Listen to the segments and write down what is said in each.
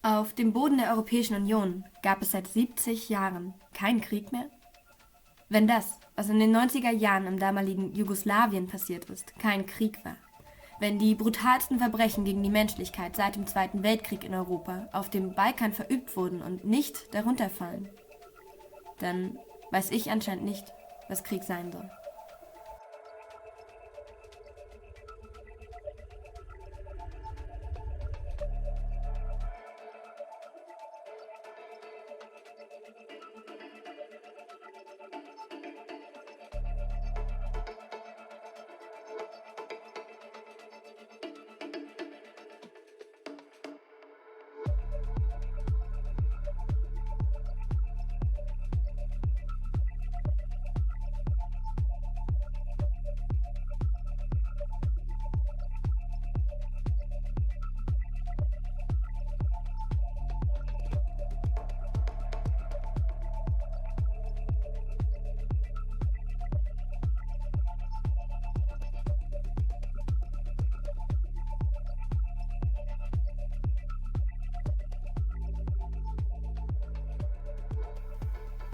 Auf dem Boden der Europäischen Union gab es seit 70 Jahren keinen Krieg mehr? Wenn das, was in den 90er Jahren im damaligen Jugoslawien passiert ist, kein Krieg war, wenn die brutalsten Verbrechen gegen die Menschlichkeit seit dem Zweiten Weltkrieg in Europa auf dem Balkan verübt wurden und nicht darunter fallen, dann weiß ich anscheinend nicht, was Krieg sein soll.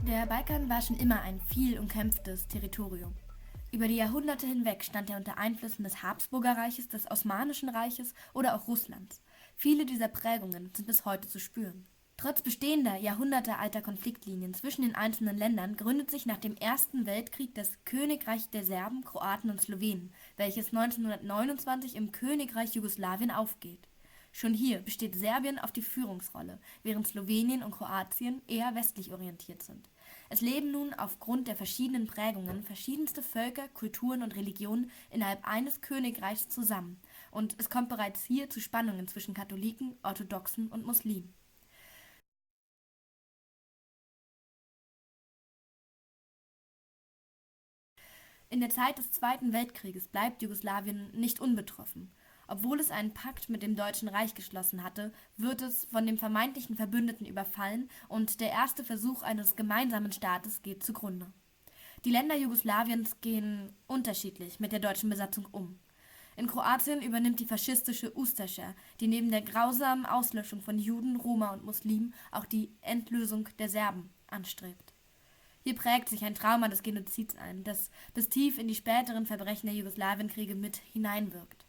Der Balkan war schon immer ein viel umkämpftes Territorium. Über die Jahrhunderte hinweg stand er unter Einflüssen des Habsburgerreiches, des Osmanischen Reiches oder auch Russlands. Viele dieser Prägungen sind bis heute zu spüren. Trotz bestehender jahrhundertealter Konfliktlinien zwischen den einzelnen Ländern gründet sich nach dem Ersten Weltkrieg das Königreich der Serben, Kroaten und Slowenen, welches 1929 im Königreich Jugoslawien aufgeht. Schon hier besteht Serbien auf die Führungsrolle, während Slowenien und Kroatien eher westlich orientiert sind. Es leben nun aufgrund der verschiedenen Prägungen verschiedenste Völker, Kulturen und Religionen innerhalb eines Königreichs zusammen, und es kommt bereits hier zu Spannungen zwischen Katholiken, Orthodoxen und Muslimen. In der Zeit des Zweiten Weltkrieges bleibt Jugoslawien nicht unbetroffen. Obwohl es einen Pakt mit dem Deutschen Reich geschlossen hatte, wird es von dem vermeintlichen Verbündeten überfallen und der erste Versuch eines gemeinsamen Staates geht zugrunde. Die Länder Jugoslawiens gehen unterschiedlich mit der deutschen Besatzung um. In Kroatien übernimmt die faschistische Ustascha, die neben der grausamen Auslöschung von Juden, Roma und Muslimen auch die Endlösung der Serben anstrebt. Hier prägt sich ein Trauma des Genozids ein, das bis tief in die späteren Verbrechen der Jugoslawienkriege mit hineinwirkt.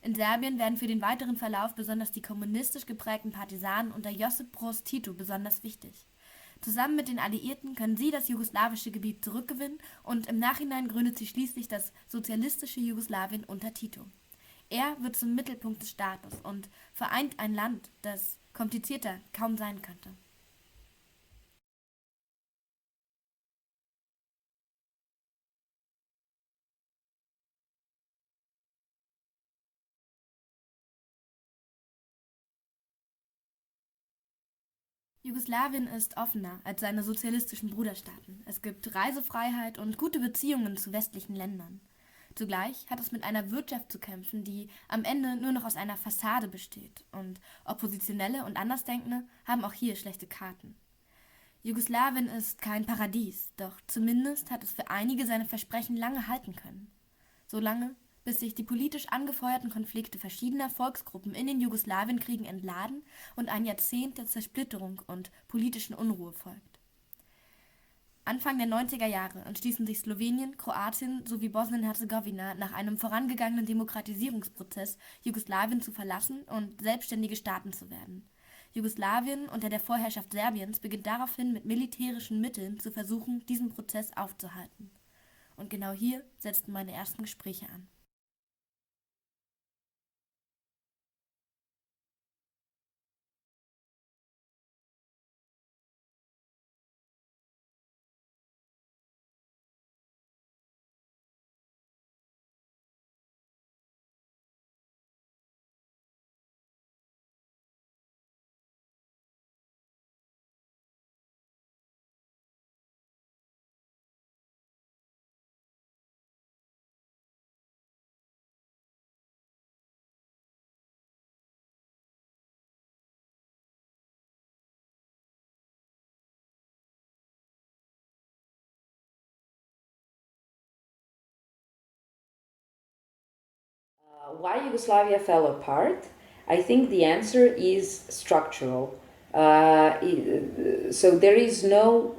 In Serbien werden für den weiteren Verlauf besonders die kommunistisch geprägten Partisanen unter Josip Broz Tito besonders wichtig. Zusammen mit den Alliierten können sie das jugoslawische Gebiet zurückgewinnen und im Nachhinein gründet sie schließlich das sozialistische Jugoslawien unter Tito. Er wird zum Mittelpunkt des Staates und vereint ein Land, das komplizierter kaum sein könnte. Jugoslawien ist offener als seine sozialistischen Bruderstaaten. Es gibt Reisefreiheit und gute Beziehungen zu westlichen Ländern. Zugleich hat es mit einer Wirtschaft zu kämpfen, die am Ende nur noch aus einer Fassade besteht. Und Oppositionelle und Andersdenkende haben auch hier schlechte Karten. Jugoslawien ist kein Paradies, doch zumindest hat es für einige seine Versprechen lange halten können. So lange, bis sich die politisch angefeuerten Konflikte verschiedener Volksgruppen in den Jugoslawienkriegen entladen und ein Jahrzehnt der Zersplitterung und politischen Unruhe folgt. Anfang der 90er Jahre entschließen sich Slowenien, Kroatien sowie Bosnien-Herzegowina nach einem vorangegangenen Demokratisierungsprozess Jugoslawien zu verlassen und selbstständige Staaten zu werden. Jugoslawien unter der Vorherrschaft Serbiens beginnt daraufhin mit militärischen Mitteln zu versuchen, diesen Prozess aufzuhalten. Und genau hier setzten meine ersten Gespräche an. Why Yugoslavia fell apart? I think the answer is structural. So there is no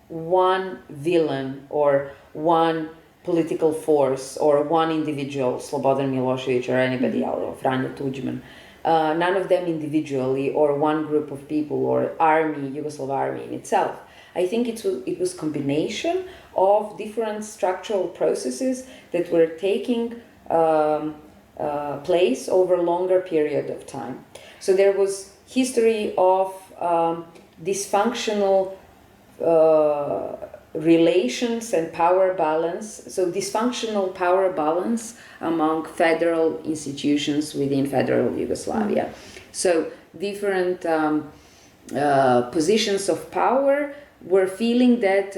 one villain or one political force or one individual, Slobodan Milosevic or anybody else, or Franjo Tudjman. None of them individually, or one group of people, or army, Yugoslav army in itself. I think it was combination of different structural processes that were taking place over a longer period of time. So there was history of dysfunctional relations and power balance. So dysfunctional power balance among federal institutions within federal Yugoslavia. So different positions of power were feeling that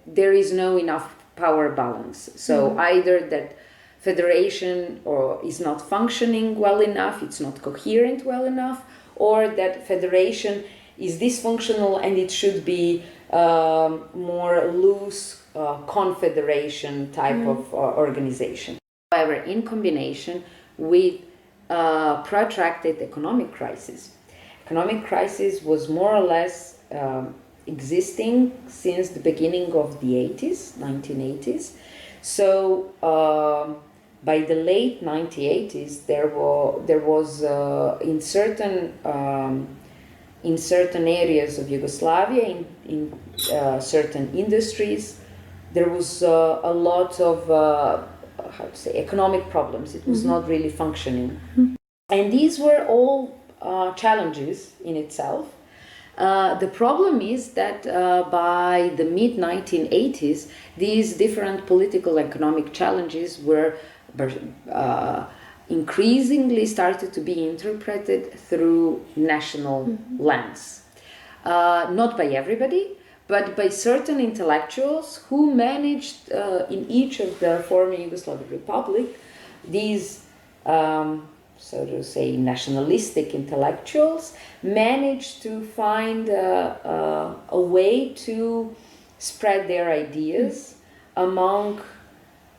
there is no enough power balance. So either that federation or is not functioning well enough, it's not coherent well enough, or that federation is dysfunctional and it should be more loose confederation type of organization. However, in combination with protracted economic crisis. Economic crisis was more or less existing since the beginning of the 1980s. So by the late 1980s, there was in certain areas of Yugoslavia, in certain industries, there was a lot of economic problems. It was not really functioning, and these were all challenges in itself. The problem is that by the mid-1980s, these different political economic challenges were increasingly started to be interpreted through national lens. Not by everybody, but by certain intellectuals who managed in each of the former Yugoslav Republic, these so to say nationalistic intellectuals managed to find a way to spread their ideas among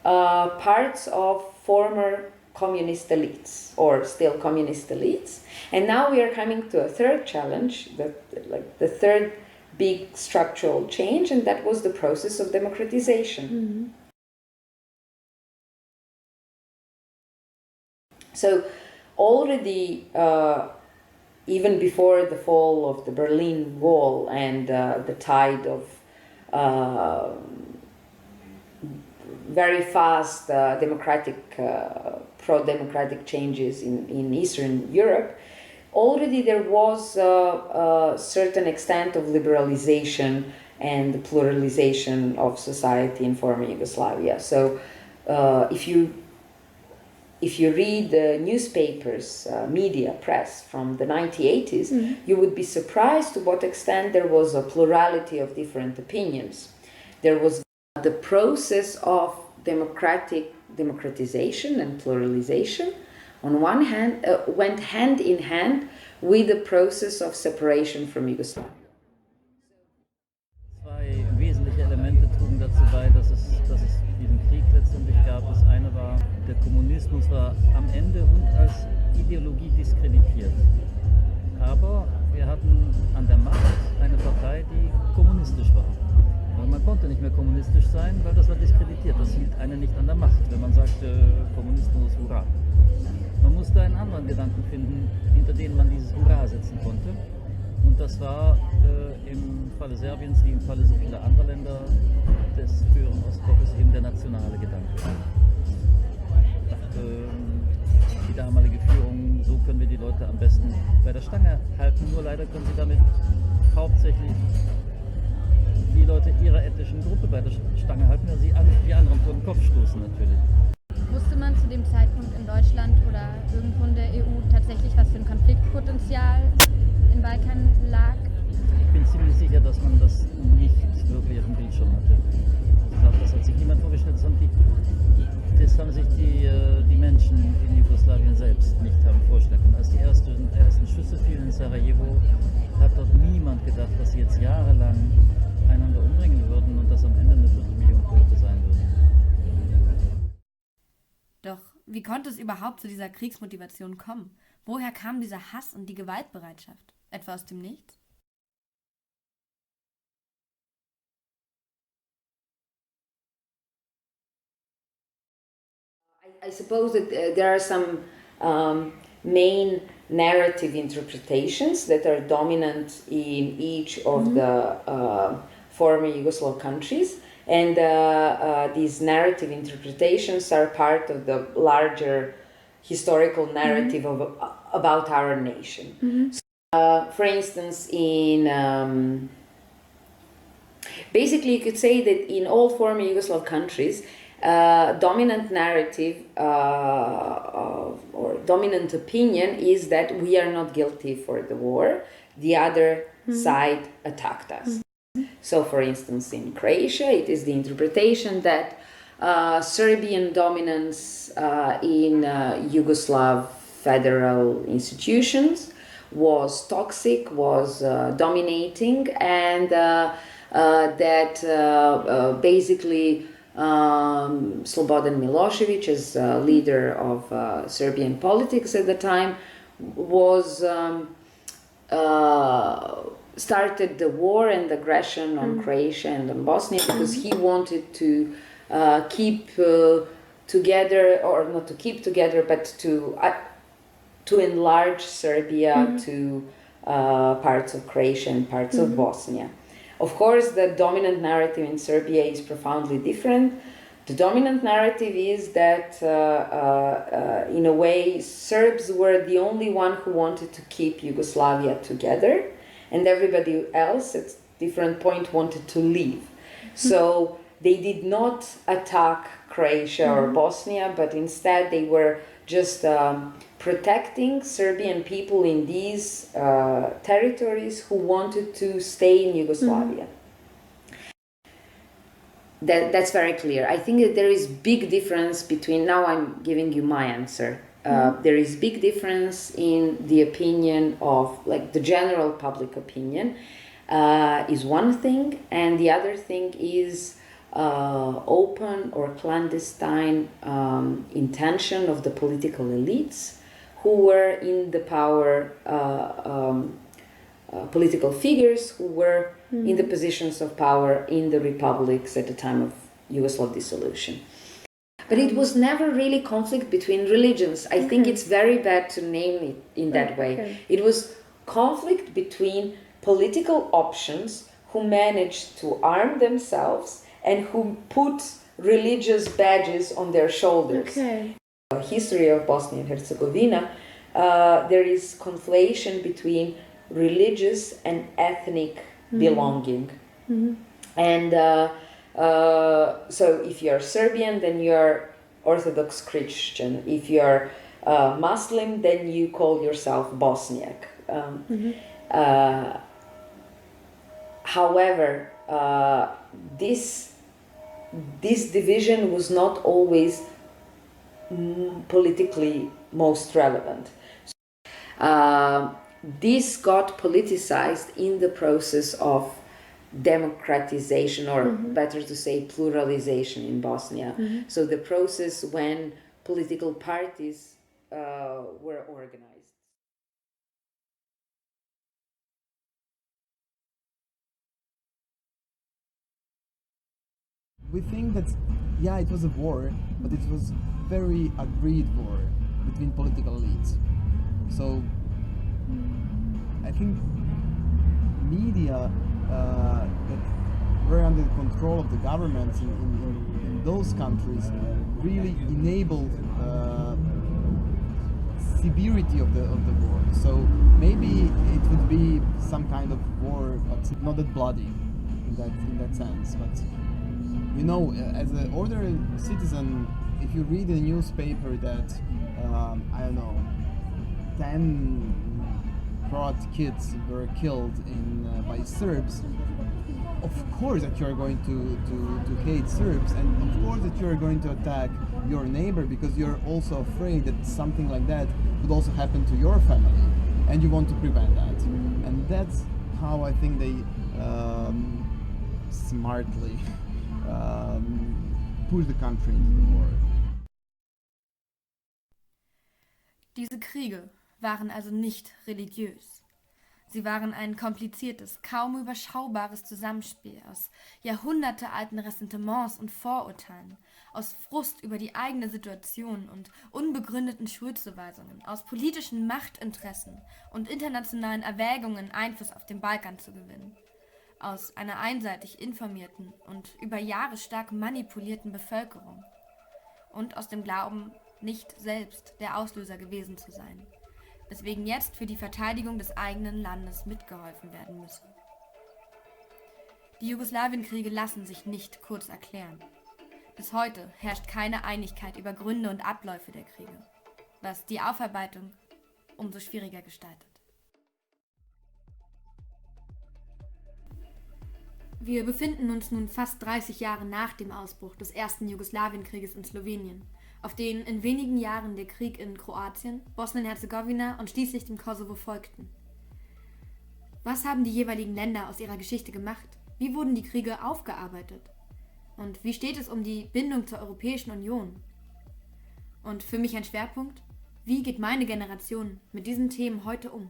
parts of former communist elites or still communist elites. And now we are coming to a third challenge, the third big structural change, and that was the process of democratization. So already, even before the fall of the Berlin Wall and the tide of very fast pro-democratic changes in Eastern Europe, already there was a certain extent of liberalization and pluralization of society in former Yugoslavia. So if you read the newspapers, media, press from the 1980s, you would be surprised to what extent there was a plurality of different opinions. There was the process of democratization and pluralization, on one hand, went hand in hand with the process of separation from Yugoslavia. Zwei wesentliche Elemente trugen dazu bei, dass es diesen Krieg letztendlich gab. Das eine war, der Kommunismus war am Ende und als Ideologie diskreditiert. Aber wir hatten an der Macht eine Partei, die kommunistisch war. Und man konnte nicht mehr kommunistisch sein, weil das war diskreditiert. Das hielt einen nicht an der Macht, wenn man sagte, Kommunismus, hurra. Man musste einen anderen Gedanken finden, hinter denen man dieses Hurra setzen konnte. Und das war im Falle Serbiens, wie im Falle so vieler anderer Länder des früheren Ostblockes, eben der nationale Gedanke. Die damalige Führung, so können wir die Leute am besten bei der Stange halten. Nur leider können sie damit hauptsächlich die Leute ihrer ethnischen Gruppe bei der Stange halten, weil sie die anderen vor den Kopf stoßen natürlich. Wusste man zu dem Zeitpunkt in Deutschland oder irgendwo in der EU tatsächlich, was für ein Konfliktpotenzial im Balkan lag? Ich bin ziemlich sicher, dass man das nicht wirklich auf dem Bildschirm hatte. Ich glaube, das hat sich niemand vorgestellt, das haben sich die Menschen in Jugoslawien selbst nicht haben vorstellen können. Als die ersten Schüsse fielen in Sarajevo, hat dort niemand gedacht, dass sie jetzt jahrelang einander umbringen würden und dass am Ende eine Viertelmillion Tote sein würden. Doch Wie konnte es überhaupt zu dieser Kriegsmotivation kommen? Woher kam dieser Hass und die Gewaltbereitschaft? Etwa aus dem Nichts? I suppose that there are some main narrative interpretations that are dominant in each of the former Yugoslav countries, and these narrative interpretations are part of the larger historical narrative about our nation. So, for instance, basically, you could say that in all former Yugoslav countries, dominant narrative or dominant opinion is that we are not guilty for the war. The other side attacked us. So, for instance, in Croatia, it is the interpretation that Serbian dominance in Yugoslav federal institutions was toxic, was dominating, and that basically Slobodan Milosevic, as leader of Serbian politics at the time, was started the war and aggression on Croatia and on Bosnia because he wanted to keep together, or not to keep together, but to enlarge Serbia to parts of Croatia and parts of Bosnia. Of course, the dominant narrative in Serbia is profoundly different. The dominant narrative is that, in a way, Serbs were the only one who wanted to keep Yugoslavia together, and everybody else at different point wanted to leave. So they did not attack Croatia or Bosnia, but instead they were just protecting Serbian people in these territories who wanted to stay in Yugoslavia. That's very clear. I think that there is big difference between, now I'm giving you my answer. There is big difference in the opinion of, like, the general public opinion is one thing, and the other thing is open or clandestine intention of the political elites who were in the power, political figures who were in the positions of power in the republics at the time of Yugoslav dissolution. But it was never really conflict between religions. I think it's very bad to name it in that way. It was conflict between political options who managed to arm themselves and who put religious badges on their shoulders. History of Bosnia and Herzegovina, there is conflation between religious and ethnic belonging. And so if you're Serbian, then you're Orthodox Christian. If you're Muslim, then you call yourself Bosniak. However, this division was not always politically most relevant. This got politicized in the process of democratization, or better to say pluralization in Bosnia. So the process when political parties were organized. We think that, yeah, it was a war, but it was very agreed war between political elites. So I think media that were under the control of the governments in those countries really enabled severity of the war. So maybe it would be some kind of war, but not that bloody in that sense. But you know, as an ordinary citizen, if you read in a newspaper that I don't know, 10 Croat kids were killed by Serbs, of course that you're going to hate Serbs, and of course that you're going to attack your neighbor, because you're also afraid that something like that could also happen to your family, and you want to prevent that. And that's how I think they smartly push the country into the war. Diese Kriege waren also nicht religiös. Sie waren ein kompliziertes, kaum überschaubares Zusammenspiel aus jahrhundertealten Ressentiments und Vorurteilen, aus Frust über die eigene Situation und unbegründeten Schuldzuweisungen, aus politischen Machtinteressen und internationalen Erwägungen, Einfluss auf den Balkan zu gewinnen, aus einer einseitig informierten und über Jahre stark manipulierten Bevölkerung und aus dem Glauben, nicht selbst der Auslöser gewesen zu sein, weswegen jetzt für die Verteidigung des eigenen Landes mitgeholfen werden müsse. Die Jugoslawienkriege lassen sich nicht kurz erklären. Bis heute herrscht keine Einigkeit über Gründe und Abläufe der Kriege, was die Aufarbeitung umso schwieriger gestaltet. Wir befinden uns nun fast 30 Jahre nach dem Ausbruch des ersten Jugoslawienkrieges in Slowenien, auf den in wenigen Jahren der Krieg in Kroatien, Bosnien-Herzegowina und schließlich dem Kosovo folgten. Was haben die jeweiligen Länder aus ihrer Geschichte gemacht? Wie wurden die Kriege aufgearbeitet? Und wie steht es um die Bindung zur Europäischen Union? Und für mich ein Schwerpunkt: Wie geht meine Generation mit diesen Themen heute um?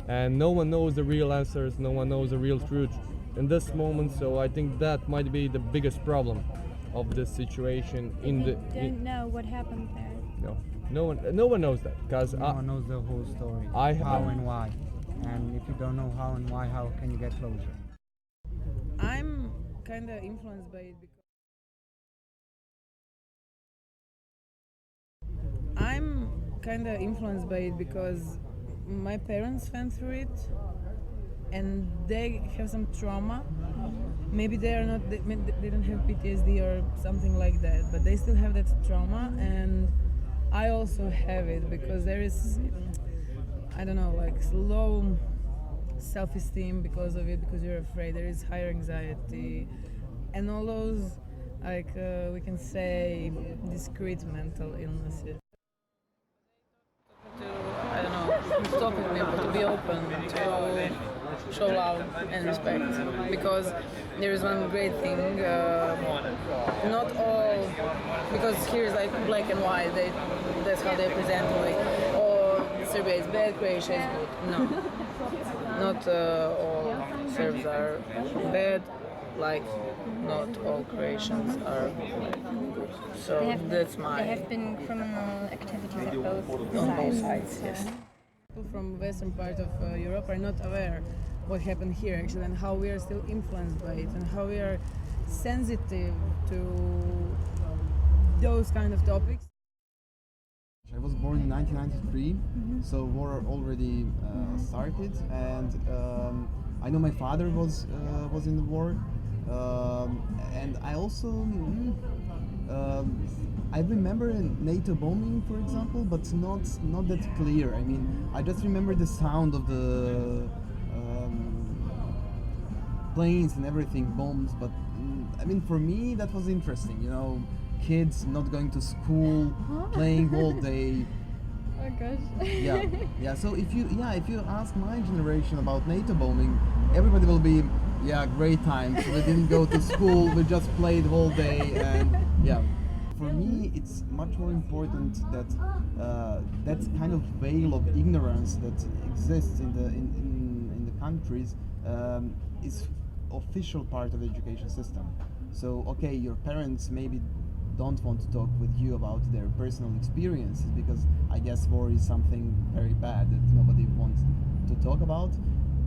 And no one knows the real answers, no one knows the real truth in this moment, so I think that might be the biggest problem of this situation Don't know what happened there. no one knows that, because no one knows the whole story, how and why, and if you don't know how and why, how can you get closure? I'm kind of influenced by it because my parents went through it and they have some trauma. Maybe they don't have PTSD or something like that, but they still have that trauma, and I also have it because there is, I don't know, like low self-esteem because of it, because you're afraid. There is higher anxiety and all those, like we can say, discrete mental illnesses. I don't know, talk with people, to be open, to show love and respect, because there is one great thing, not all, because here is like black and white, that's how they present, like, oh, Serbia is bad, Croatia is good. No, not all Serbs are bad, like not all Croatians are good. So that's my... There have been criminal activities at both on both sides. sides, yes. People from western part of Europe are not aware what happened here actually, and how we are still influenced by it, and how we are sensitive to those kind of topics. I was born in 1993, so war already started, and I know my father was in the war, and I also I remember NATO bombing, for example, but not that clear. I mean, I just remember the sound of the planes and everything, bombs. But I mean, for me, that was interesting. You know, kids not going to school, playing all day. Oh gosh. Yeah. So if you ask my generation about NATO bombing, everybody will be, great times. We didn't go to school. We just played all day, and yeah. For me, it's much more important that that kind of veil of ignorance that exists in the countries is official part of the education system. So okay, your parents maybe don't want to talk with you about their personal experiences, because I guess war is something very bad that nobody wants to talk about,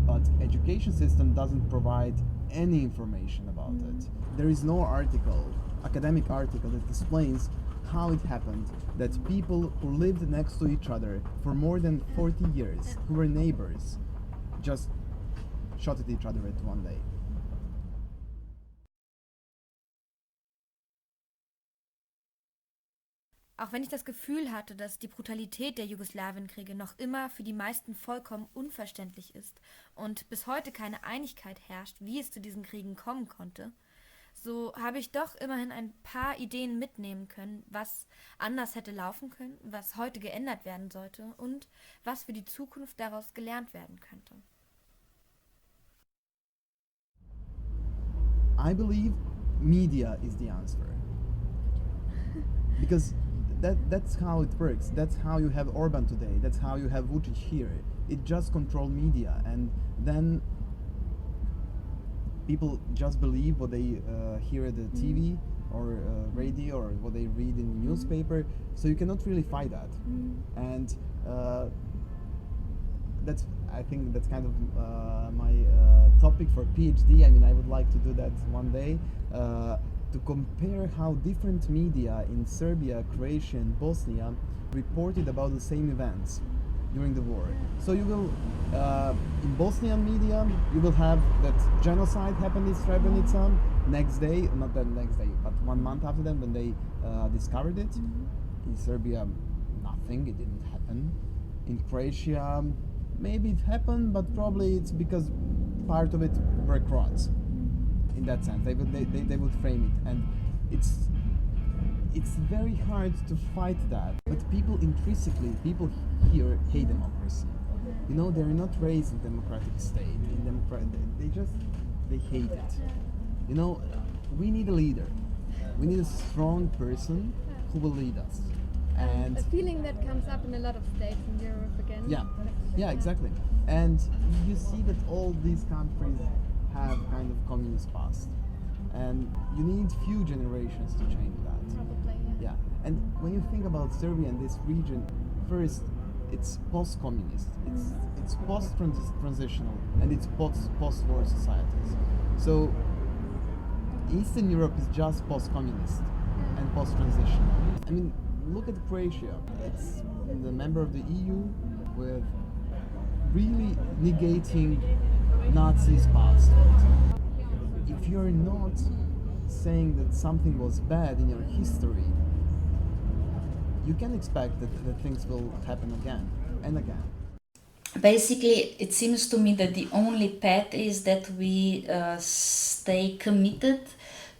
but education system doesn't provide any information about it. There is no academic article that explains how it happened that people who lived next to each other for more than 40 years, who were neighbors, just shot at each other at one day. Auch wenn ich das Gefühl hatte, dass die Brutalität der Jugoslawienkriege noch immer für die meisten vollkommen unverständlich ist und bis heute keine Einigkeit herrscht, wie es zu diesen Kriegen kommen konnte, so habe ich doch immerhin ein paar Ideen mitnehmen können, was anders hätte laufen können, was heute geändert werden sollte und was für die Zukunft daraus gelernt werden könnte. I believe media is the answer. Because that's how it works. That's how you have Orban today. That's how you have Vučić here. It just controls media, and then people just believe what they hear at the TV or radio or what they read in the newspaper. So you cannot really fight that. And I think that's kind of my topic for PhD. I mean, I would like to do that one day. To compare how different media in Serbia, Croatia and Bosnia reported about the same events during the war. So you will, in Bosnian media, you will have that genocide happened in Srebrenica next day, not the next day, but 1 month after that when they discovered it. In Serbia, nothing, it didn't happen. In Croatia, maybe it happened, but probably it's because part of it were Croats. In that sense, they would frame it, and it's very hard to fight that. But people intrinsically, people here hate democracy. You know, they're not raised in democratic state. They hate it. You know, we need a leader. We need a strong person who will lead us. And a feeling that comes up in a lot of states in Europe again. Yeah, exactly. And you see that all these countries have kind of communist past, and you need few generations to change that. Probably, yeah. And when you think about Serbia and this region, first it's post-communist, it's post-transitional, and it's post-war societies. So Eastern Europe is just post-communist and post-transitional. I mean, look at Croatia. It's the member of the EU with really negating Nazis' past. If you're not saying that something was bad in your history, you can expect that things will happen again and again. Basically, it seems to me that the only path is that we stay committed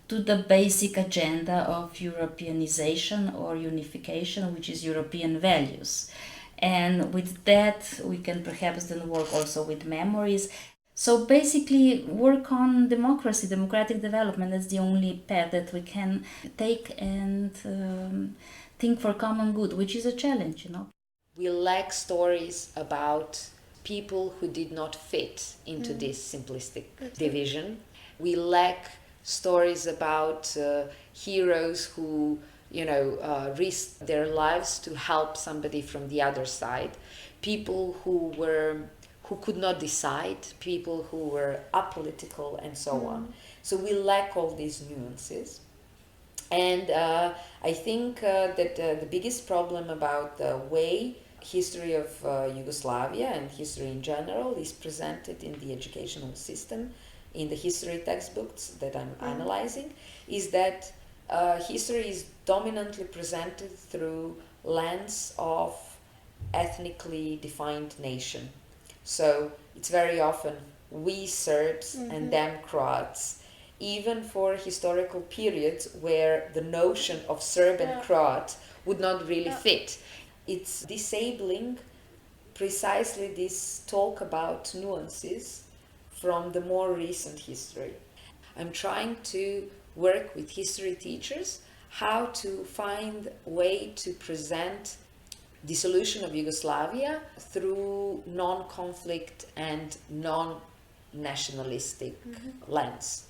to the basic agenda of Europeanization or unification, which is European values. And with that, we can perhaps then work also with memories. So basically, work on democracy, democratic development. That's the only path that we can take and think for common good, which is a challenge, you know. We lack stories about people who did not fit into this simplistic division. We lack stories about heroes who, risked their lives to help somebody from the other side. People who could not decide, people who were apolitical, and so on. So we lack all these nuances. And I think that the biggest problem about the way history of Yugoslavia and history in general is presented in the educational system, in the history textbooks that I'm analyzing, is that history is dominantly presented through lens of ethnically defined nation. So it's very often we Serbs and them Croats, even for historical periods where the notion of Serb and Croat would not really fit. It's disabling precisely this talk about nuances from the more recent history. I'm trying to work with history teachers how to find a way to present dissolution of Yugoslavia through non-conflict and non-nationalistic lens.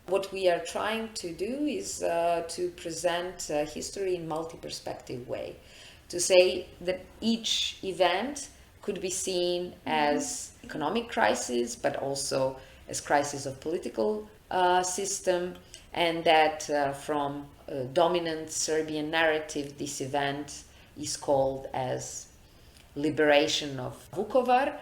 What we are trying to do is to present history in multi-perspective way, to say that each event could be seen as economic crisis, but also as crisis of political system, and that from dominant Serbian narrative, this event is called as liberation of Vukovar.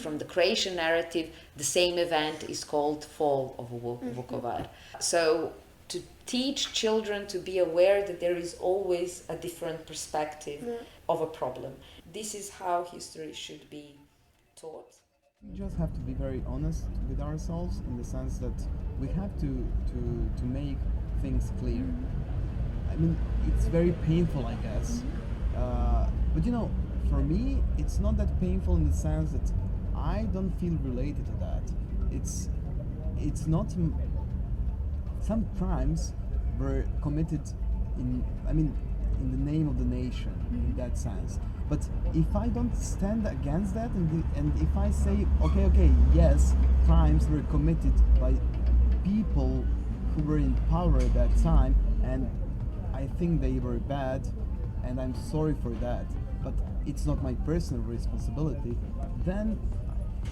From the Croatian narrative, the same event is called fall of Vukovar. So to teach children to be aware that there is always a different perspective of a problem. This is how history should be taught. We just have to be very honest with ourselves in the sense that we have to make things clear. I mean, it's very painful, I guess. But for me, it's not that painful in the sense that I don't feel related to that. It's not some crimes were committed in the name of the nation, in that sense. But if I don't stand against that, and if I say, okay, yes, crimes were committed by people who were in power at that time, and I think they were bad, and I'm sorry for that, but it's not my personal responsibility, then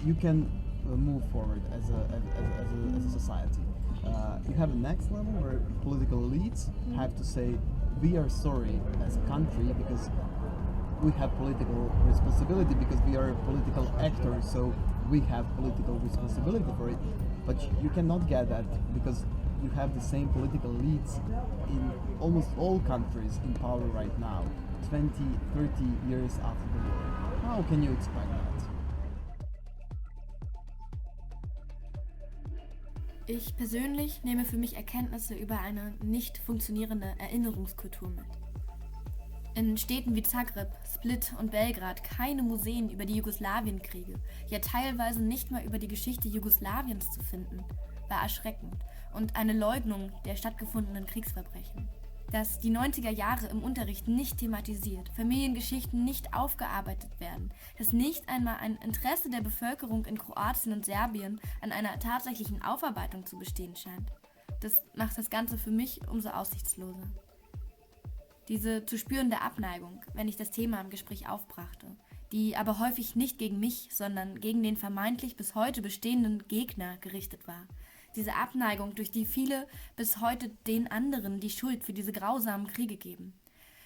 you can move forward as a society. You have a next level where political elites have to say, we are sorry as a country because we have political responsibility, because we are political actors, so we have political responsibility for it. But you cannot get that because you have the same political elites in almost all countries in power right now, 20, 30 years after the war. How can you explain that? Ich persönlich nehme für mich Erkenntnisse über eine nicht funktionierende Erinnerungskultur mit. In Städten wie Zagreb, Split und Belgrad keine Museen über die Jugoslawienkriege, ja teilweise nicht mal über die Geschichte Jugoslawiens zu finden, war erschreckend und eine Leugnung der stattgefundenen Kriegsverbrechen. Dass die 90er Jahre im Unterricht nicht thematisiert, Familiengeschichten nicht aufgearbeitet werden, dass nicht einmal ein Interesse der Bevölkerung in Kroatien und Serbien an einer tatsächlichen Aufarbeitung zu bestehen scheint, das macht das Ganze für mich umso aussichtsloser. Diese zu spürende Abneigung, wenn ich das Thema im Gespräch aufbrachte, die aber häufig nicht gegen mich, sondern gegen den vermeintlich bis heute bestehenden Gegner gerichtet war. Diese Abneigung, durch die viele bis heute den anderen die Schuld für diese grausamen Kriege geben.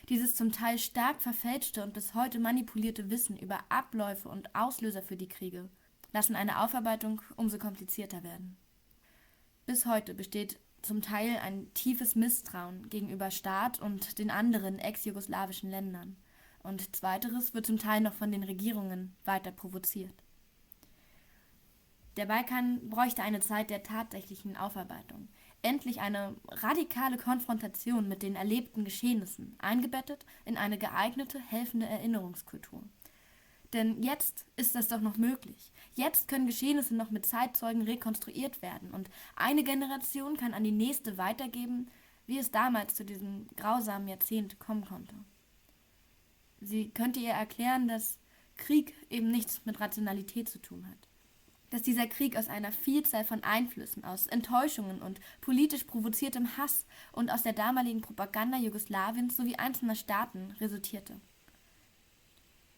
Dieses zum Teil stark verfälschte und bis heute manipulierte Wissen über Abläufe und Auslöser für die Kriege lassen eine Aufarbeitung umso komplizierter werden. Bis heute besteht zum Teil ein tiefes Misstrauen gegenüber Staat und den anderen ex-jugoslawischen Ländern. Und zweiteres wird zum Teil noch von den Regierungen weiter provoziert. Der Balkan bräuchte eine Zeit der tatsächlichen Aufarbeitung. Endlich eine radikale Konfrontation mit den erlebten Geschehnissen, eingebettet in eine geeignete, helfende Erinnerungskultur. Denn jetzt ist das doch noch möglich. Jetzt können Geschehnisse noch mit Zeitzeugen rekonstruiert werden und eine Generation kann an die nächste weitergeben, wie es damals zu diesem grausamen Jahrzehnt kommen konnte. Sie könnte ihr erklären, dass Krieg eben nichts mit Rationalität zu tun hat. Dass dieser Krieg aus einer Vielzahl von Einflüssen, aus Enttäuschungen und politisch provoziertem Hass und aus der damaligen Propaganda Jugoslawiens sowie einzelner Staaten resultierte.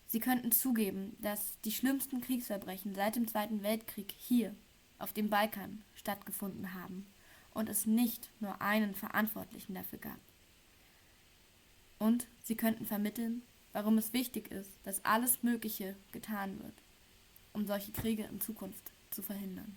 Sie könnten zugeben, dass die schlimmsten Kriegsverbrechen seit dem Zweiten Weltkrieg hier, auf dem Balkan, stattgefunden haben und es nicht nur einen Verantwortlichen dafür gab. Und sie könnten vermitteln, warum es wichtig ist, dass alles Mögliche getan wird, um solche Kriege in Zukunft zu verhindern.